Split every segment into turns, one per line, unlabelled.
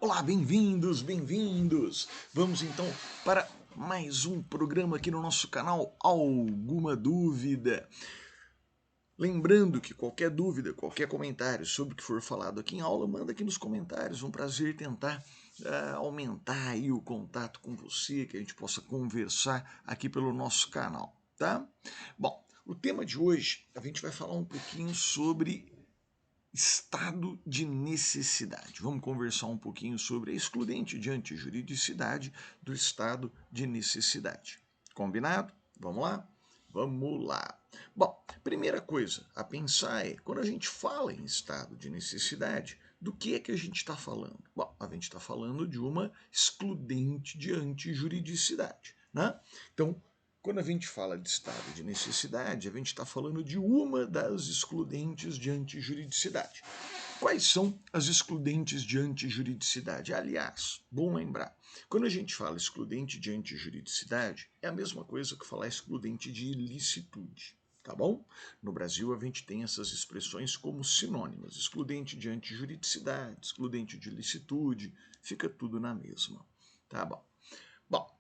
Olá, bem-vindos, bem-vindos! Vamos então para mais um programa aqui no nosso canal Alguma Dúvida? Lembrando que qualquer dúvida, qualquer comentário sobre o que for falado aqui em aula, manda aqui nos comentários. Um prazer tentar aumentar aí o contato com você, que a gente possa conversar aqui pelo nosso canal, tá? Bom, o tema de hoje a gente vai falar um pouquinho sobre estado de necessidade. Vamos conversar um pouquinho sobre a excludente de antijuridicidade do estado de necessidade. Combinado? Vamos lá? Vamos lá. Bom, primeira coisa a pensar é, quando a gente fala em estado de necessidade, do que é que a gente está falando? Bom, a gente está falando de uma excludente de antijuridicidade, né? Então, quando a gente fala de estado de necessidade, a gente está falando de uma das excludentes de antijuridicidade. Quais são as excludentes de antijuridicidade? Aliás, bom lembrar, quando a gente fala excludente de antijuridicidade, é a mesma coisa que falar excludente de ilicitude, tá bom? No Brasil, a gente tem essas expressões como sinônimas: excludente de antijuridicidade, excludente de ilicitude, fica tudo na mesma, tá bom? Bom,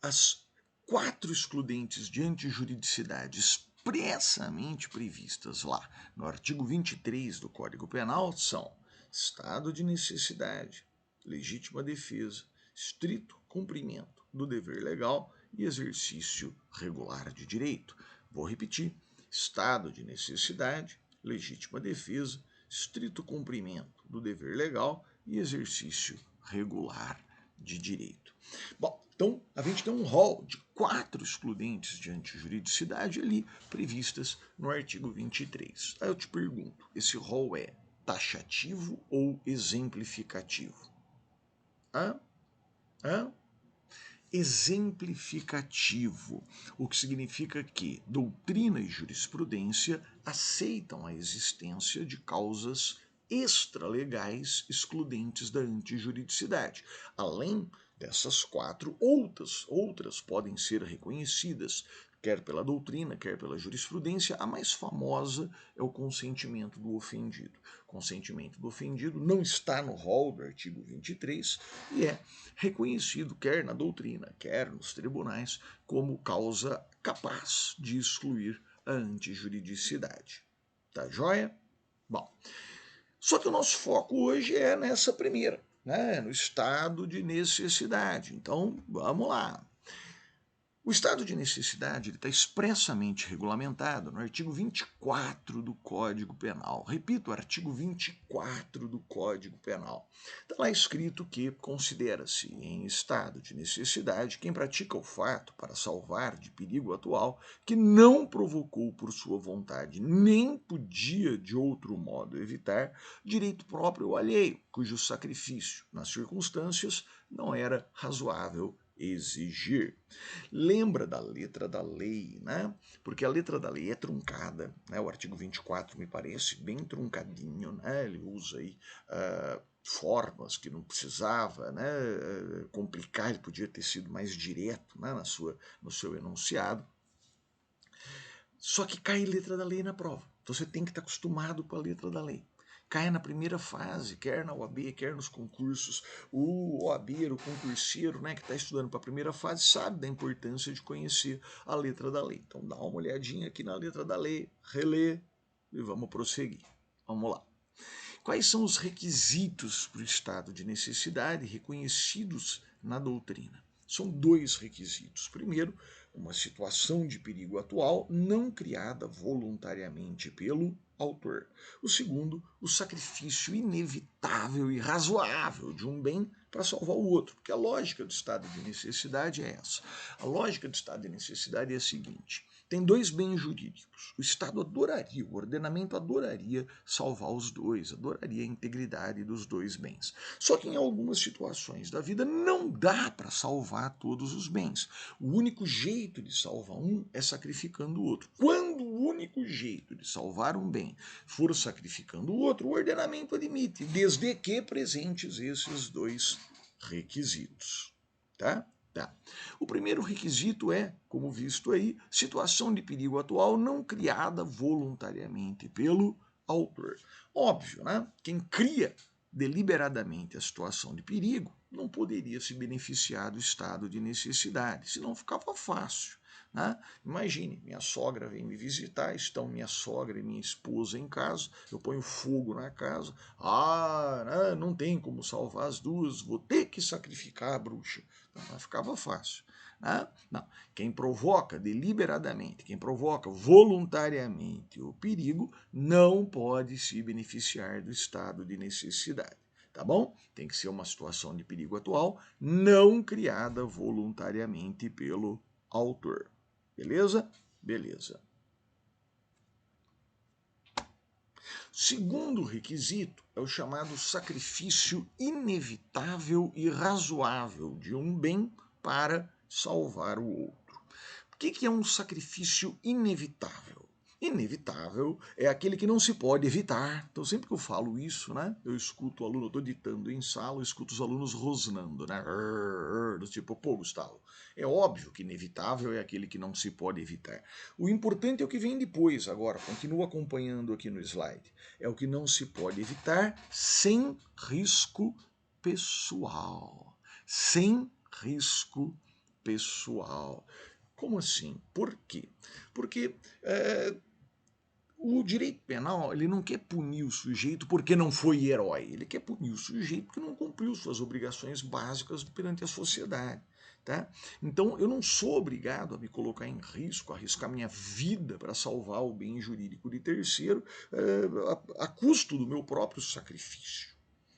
as 4 excludentes de antijuridicidade expressamente previstas lá no artigo 23 do Código Penal são estado de necessidade, legítima defesa, estrito cumprimento do dever legal e exercício regular de direito. Vou repetir: estado de necessidade, legítima defesa, estrito cumprimento do dever legal e exercício regular de direito. Bom, então a gente tem um rol de 4 excludentes de antijuridicidade ali previstas no artigo 23. Aí eu te pergunto, esse rol é taxativo ou exemplificativo? Hã? Hã? Exemplificativo, o que significa que doutrina e jurisprudência aceitam a existência de causas extralegais excludentes da antijuridicidade. Além dessas 4, outras podem ser reconhecidas, quer pela doutrina, quer pela jurisprudência. A mais famosa é o consentimento do ofendido. O consentimento do ofendido não está no rol do artigo 23 e é reconhecido, quer na doutrina, quer nos tribunais, como causa capaz de excluir a antijuridicidade. Tá joia? Bom, só que o nosso foco hoje é nessa primeira, né, no estado de necessidade. Então, vamos lá. O estado de necessidade está expressamente regulamentado no artigo 24 do Código Penal. Repito, artigo 24 do Código Penal. Está lá escrito que considera-se em estado de necessidade quem pratica o fato para salvar de perigo atual que não provocou por sua vontade, nem podia de outro modo evitar, direito próprio ou alheio, cujo sacrifício, nas circunstâncias, não era razoável exigir. Lembra da letra da lei, né? Porque a letra da lei é truncada, né? O artigo 24 me parece bem truncadinho, né? Ele usa aí formas que não precisava, né, complicar, ele podia ter sido mais direto, né, no seu enunciado. Só que cai letra da lei na prova. Então você tem que estar acostumado com a letra da lei. Cai na primeira fase, quer na OAB, quer nos concursos. O OABeiro, o concurseiro, né, que está estudando para a primeira fase, sabe da importância de conhecer a letra da lei. Então dá uma olhadinha aqui na letra da lei, relê e vamos prosseguir. Vamos lá. Quais são os requisitos para o estado de necessidade reconhecidos na doutrina? São 2 requisitos. Primeiro, uma situação de perigo atual não criada voluntariamente pelo autor. O segundo, o sacrifício inevitável e razoável de um bem para salvar o outro. Porque a lógica do estado de necessidade é essa. A lógica do estado de necessidade é a seguinte: tem 2 bens jurídicos. O Estado adoraria, o ordenamento adoraria salvar os dois, adoraria a integridade dos 2 bens. Só que em algumas situações da vida não dá para salvar todos os bens. O único jeito de salvar um é sacrificando o outro. Quando o único jeito de salvar um bem for sacrificando o outro, o ordenamento admite, desde que presentes esses 2 requisitos. Tá? Tá. O primeiro requisito é, como visto aí, situação de perigo atual não criada voluntariamente pelo autor. Óbvio, né? Quem cria deliberadamente a situação de perigo, não poderia se beneficiar do estado de necessidade, senão ficava fácil. Né? Imagine, minha sogra vem me visitar, estão minha sogra e minha esposa em casa, eu ponho fogo na casa, não tem como salvar as duas, vou ter que sacrificar a bruxa. Então, ficava fácil. Né? Não. Quem provoca deliberadamente, quem provoca voluntariamente o perigo, não pode se beneficiar do estado de necessidade. Tá bom? Tem que ser uma situação de perigo atual, não criada voluntariamente pelo autor. Beleza? Beleza. Segundo requisito é o chamado sacrifício inevitável e razoável de um bem para salvar o outro. O que é um sacrifício inevitável? Inevitável é aquele que não se pode evitar. Então, sempre que eu falo isso, né, eu escuto o aluno, eu estou ditando em sala, eu escuto os alunos rosnando, né, do tipo, pô, Gustavo, é óbvio que inevitável é aquele que não se pode evitar. O importante é o que vem depois, agora, continua acompanhando aqui no slide. É o que não se pode evitar sem risco pessoal. Sem risco pessoal. Como assim? Por quê? Porque o direito penal ele não quer punir o sujeito porque não foi herói. Ele quer punir o sujeito porque não cumpriu suas obrigações básicas perante a sociedade. Tá? Então eu não sou obrigado a me colocar em risco, a arriscar minha vida para salvar o bem jurídico de terceiro a custo do meu próprio sacrifício.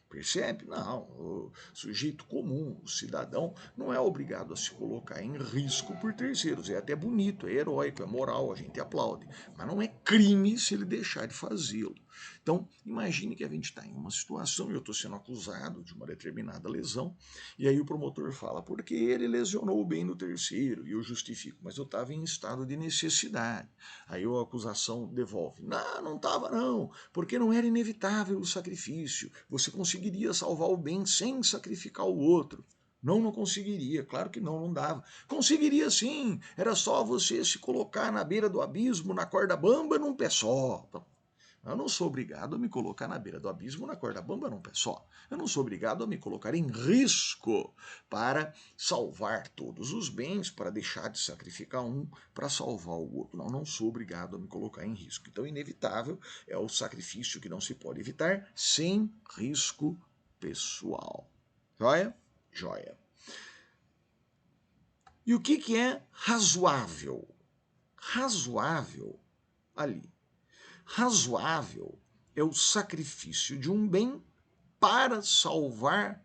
Percebe? Não, o sujeito comum, o cidadão, não é obrigado a se colocar em risco por terceiros. É até bonito, é heróico, é moral, a gente aplaude. Mas não é crime se ele deixar de fazê-lo. Então, imagine que a gente está em uma situação e eu estou sendo acusado de uma determinada lesão, e aí o promotor fala, porque ele lesionou o bem do terceiro, e eu justifico, mas eu estava em estado de necessidade. Aí a acusação devolve, não estava não, porque não era inevitável o sacrifício, você conseguiria salvar o bem sem sacrificar o outro. Não conseguiria, claro que não dava. Conseguiria sim, era só você se colocar na beira do abismo, na corda bamba, num pé só. Eu não sou obrigado a me colocar na beira do abismo, na corda bamba, num pé só. Eu não sou obrigado a me colocar em risco para salvar todos os bens, para deixar de sacrificar um para salvar o outro. Não sou obrigado a me colocar em risco. Então, inevitável é o sacrifício que não se pode evitar sem risco pessoal. Joia? Joia. E o que é razoável? Razoável, ali. Razoável é o sacrifício de um bem para salvar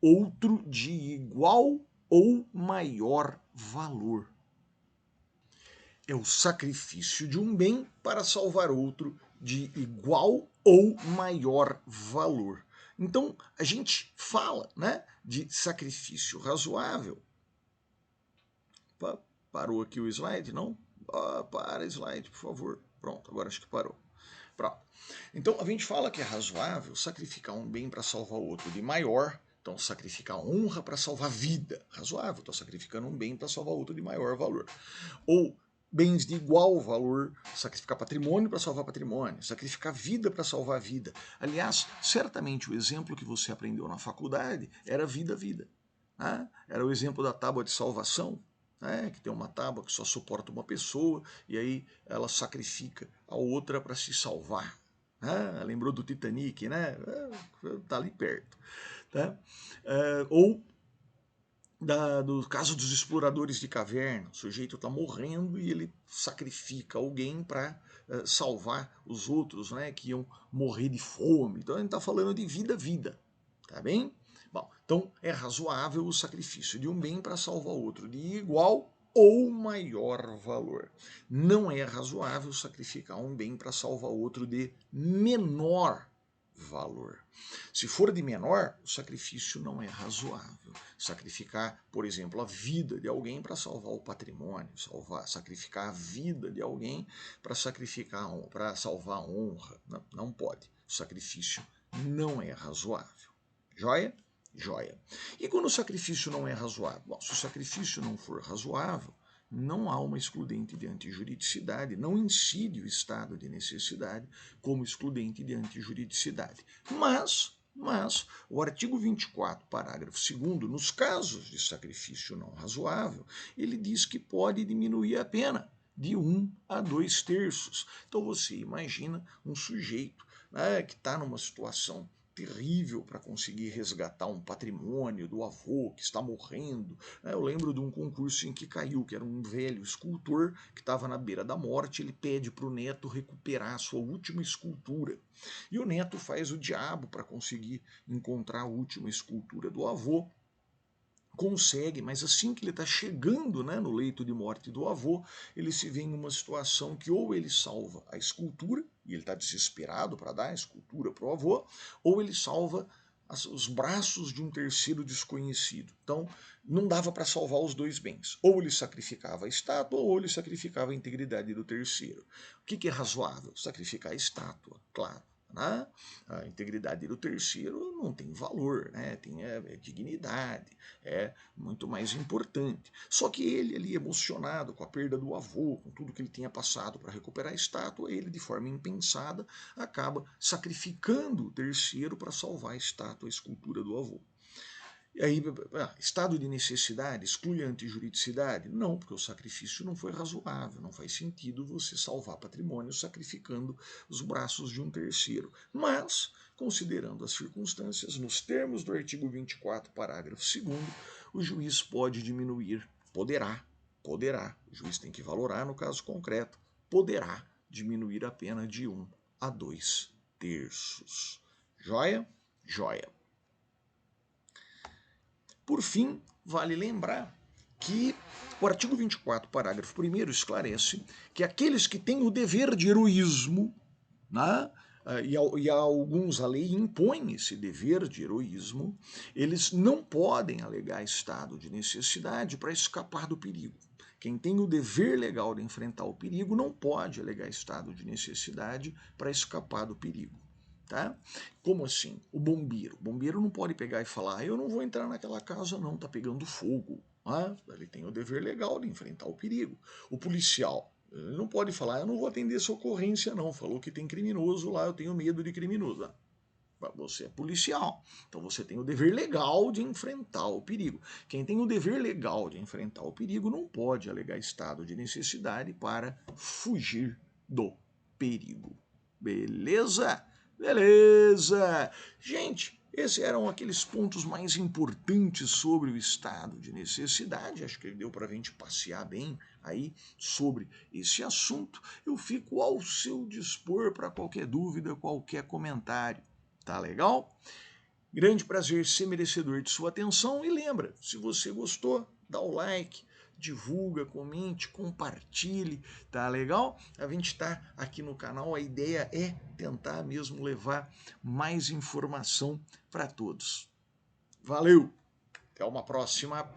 outro de igual ou maior valor. É o sacrifício de um bem para salvar outro de igual ou maior valor. Então, a gente fala, né, de sacrifício razoável. Parou aqui o slide, não? Para slide, por favor. Pronto, agora acho que parou. Pronto. Então, a gente fala que é razoável sacrificar um bem para salvar o outro de maior. Então, sacrificar honra para salvar vida. Razoável, estou sacrificando um bem para salvar outro de maior valor. Ou bens de igual valor, sacrificar patrimônio para salvar patrimônio, sacrificar vida para salvar vida. Aliás, certamente o exemplo que você aprendeu na faculdade era vida. Né? Era o exemplo da tábua de salvação, né? Que tem uma tábua que só suporta uma pessoa e aí ela sacrifica a outra para se salvar. Né? Lembrou do Titanic, né? Tá ali perto. Tá? Ou do caso dos exploradores de caverna, o sujeito está morrendo e ele sacrifica alguém para salvar os outros, né, que iam morrer de fome. Então a gente está falando de vida, tá bem? Bom, então é razoável o sacrifício de um bem para salvar outro de igual ou maior valor. Não é razoável sacrificar um bem para salvar outro de menor valor. Se for de menor, o sacrifício não é razoável. Sacrificar, por exemplo, a vida de alguém para salvar o patrimônio, sacrificar a vida de alguém para salvar a honra, não pode. O sacrifício não é razoável. Joia? Joia. E quando o sacrifício não é razoável? Bom, se o sacrifício não for razoável, não há uma excludente de antijuridicidade, não incide o estado de necessidade como excludente de antijuridicidade. Mas Mas o artigo 24, parágrafo 2º, nos casos de sacrifício não razoável, ele diz que pode diminuir a pena de 1 a 2/3. Então você imagina um sujeito, né, que está numa situação terrível para conseguir resgatar um patrimônio do avô que está morrendo. Eu lembro de um concurso em que caiu, que era um velho escultor que estava na beira da morte, ele pede para o neto recuperar a sua última escultura. E o neto faz o diabo para conseguir encontrar a última escultura do avô. Consegue, mas assim que ele está chegando, né, no leito de morte do avô, ele se vê em uma situação que ou ele salva a escultura, e ele está desesperado para dar a escultura para o avô, ou ele salva os braços de um terceiro desconhecido. Então, não dava para salvar os dois bens. Ou ele sacrificava a estátua, ou ele sacrificava a integridade do terceiro. O que é razoável? Sacrificar a estátua, claro. Né? A integridade do terceiro não tem valor, né? Tem dignidade, é muito mais importante. Só que ele ali, emocionado com a perda do avô, com tudo que ele tinha passado para recuperar a estátua, ele, de forma impensada, acaba sacrificando o terceiro para salvar a estátua, a escultura do avô. E aí, estado de necessidade exclui a antijuridicidade? Não, porque o sacrifício não foi razoável, não faz sentido você salvar patrimônio sacrificando os braços de um terceiro. Mas, considerando as circunstâncias, nos termos do artigo 24, parágrafo 2º, o juiz pode diminuir, poderá, o juiz tem que valorar no caso concreto, poderá diminuir a pena de 1 a 2/3. Joia? Joia. Por fim, vale lembrar que o artigo 24, parágrafo 1º, esclarece que aqueles que têm o dever de heroísmo, né, e a alguns a lei impõe esse dever de heroísmo, eles não podem alegar estado de necessidade para escapar do perigo. Quem tem o dever legal de enfrentar o perigo não pode alegar estado de necessidade para escapar do perigo. Tá? Como assim? O bombeiro não pode pegar e falar, eu não vou entrar naquela casa não, tá pegando fogo. Ele tem o dever legal de enfrentar o perigo. O policial, ele não pode falar, eu não vou atender essa ocorrência não, falou que tem criminoso lá, eu tenho medo de criminoso. Você é policial, então você tem o dever legal de enfrentar o perigo. Quem tem o dever legal de enfrentar o perigo não pode alegar estado de necessidade para fugir do perigo. Beleza? Beleza! Gente, esses eram aqueles pontos mais importantes sobre o estado de necessidade. Acho que deu para a gente passear bem aí sobre esse assunto. Eu fico ao seu dispor para qualquer dúvida, qualquer comentário. Tá legal? Grande prazer ser merecedor de sua atenção. E lembra, se você gostou, dá o like, divulga, comente, compartilhe, tá legal? A gente está aqui no canal, a ideia é tentar mesmo levar mais informação para todos. Valeu, até uma próxima.